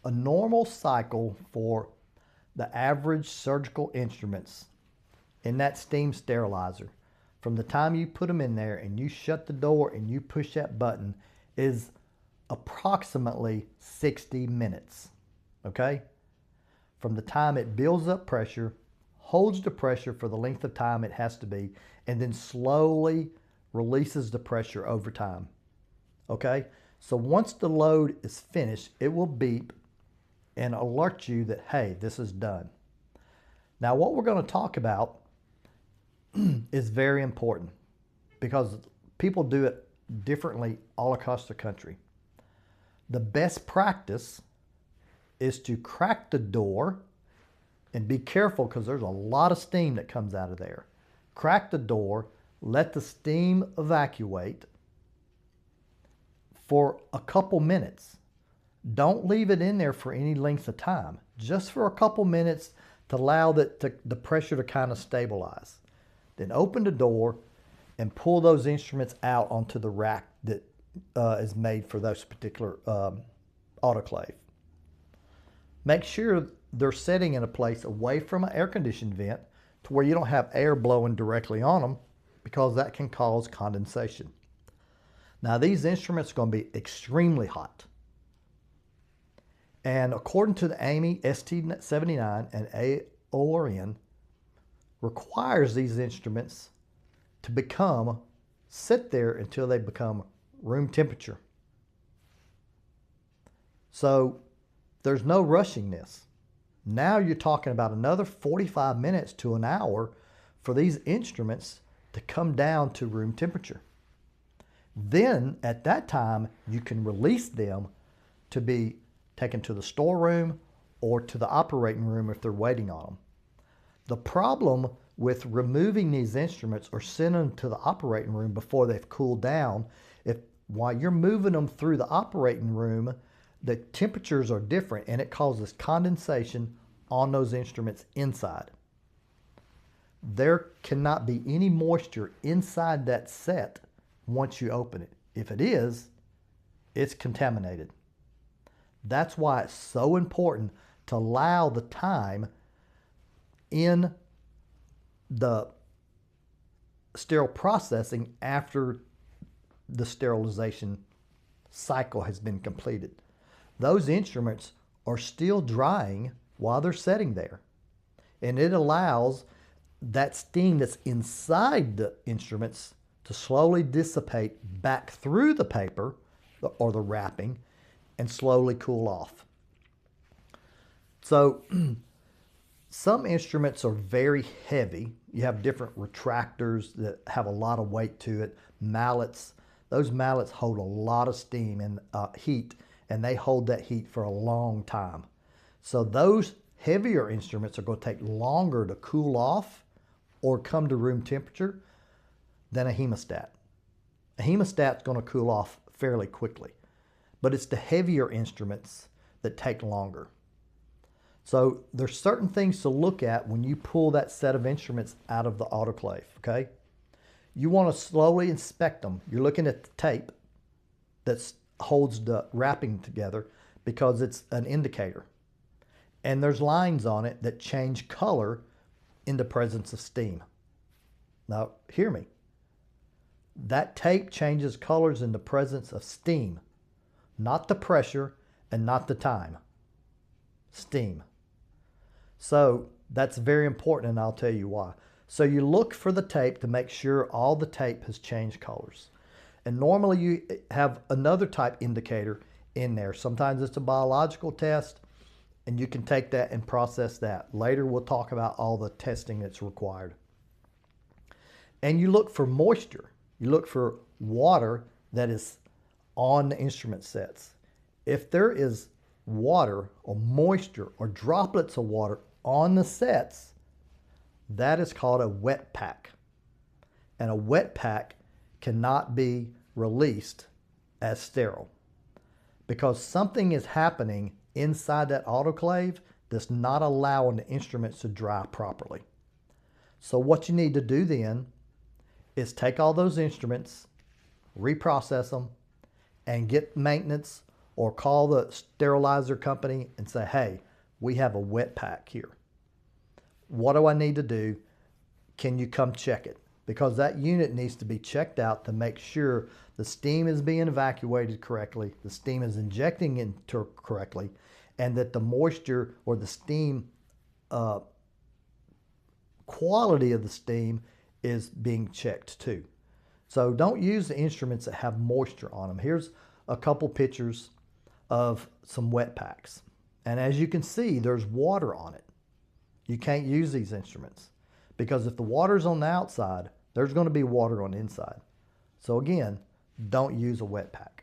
A normal cycle for the average surgical instruments in that steam sterilizer, from the time you put them in there and you shut the door and you push that button, is approximately 60 minutes, okay? From the time it builds up pressure, holds the pressure for the length of time it has to be, and then slowly releases the pressure over time, okay? So once the load is finished, it will beep and alert you that, hey, this is done. Now, what we're going to talk about is very important because people do it differently all across the country. The best practice is to crack the door, and be careful because there's a lot of steam that comes out of there. Crack the door, let the steam evacuate for a couple minutes. Don't leave it in there for any length of time, just for a couple minutes to allow the pressure to kind of stabilize. Then open the door and pull those instruments out onto the rack that is made for those particular autoclave. Make sure they're sitting in a place away from an air conditioned vent to where you don't have air blowing directly on them, because that can cause condensation. Now, these instruments are going to be extremely hot. And according to the AAMI ST79 and AORN, requires these instruments to sit there until they become room temperature. So there's no rushing this. Now you're talking about another 45 minutes to an hour for these instruments to come down to room temperature. Then at that time, you can release them to be taken to the storeroom or to the operating room if they're waiting on them. The problem with removing these instruments or sending them to the operating room before they've cooled down, while you're moving them through the operating room, the temperatures are different and it causes condensation on those instruments inside. There cannot be any moisture inside that set once you open it. If it is, it's contaminated. That's why it's so important to allow the time in the sterile processing after the sterilization cycle has been completed. Those instruments are still drying while they're sitting there. And it allows that steam that's inside the instruments to slowly dissipate back through the paper or the wrapping and slowly cool off. So some instruments are very heavy. You have different retractors that have a lot of weight to it. Mallets, those mallets hold a lot of steam and heat, and they hold that heat for a long time. So those heavier instruments are going to take longer to cool off or come to room temperature than a hemostat. A hemostat's going to cool off fairly quickly, but it's the heavier instruments that take longer. So there's certain things to look at when you pull that set of instruments out of the autoclave, okay? You want to slowly inspect them. You're looking at the tape that holds the wrapping together because it's an indicator. And there's lines on it that change color in the presence of steam. Now, hear me. That tape changes colors in the presence of steam, not the pressure and not the time. Steam. So that's very important, and I'll tell you why. So you look for the tape to make sure all the tape has changed colors. And normally you have another type indicator in there. Sometimes it's a biological test, and you can take that and process that. Later we'll talk about all the testing that's required. And you look for moisture. You look for water that is on the instrument sets. If there is water or moisture or droplets of water on the sets, that is called a wet pack. And a wet pack cannot be released as sterile because something is happening inside that autoclave that's not allowing the instruments to dry properly. So what you need to do then is take all those instruments, reprocess them, and get maintenance or call the sterilizer company and say, hey, we have a wet pack here. What do I need to do? Can you come check it? Because that unit needs to be checked out to make sure the steam is being evacuated correctly, the steam is injecting into correctly, and that the moisture or the steam quality of the steam is being checked too. So don't use the instruments that have moisture on them. Here's a couple pictures of some wet packs. And as you can see, there's water on it. You can't use these instruments because if the water's on the outside, there's going to be water on the inside. So again, don't use a wet pack.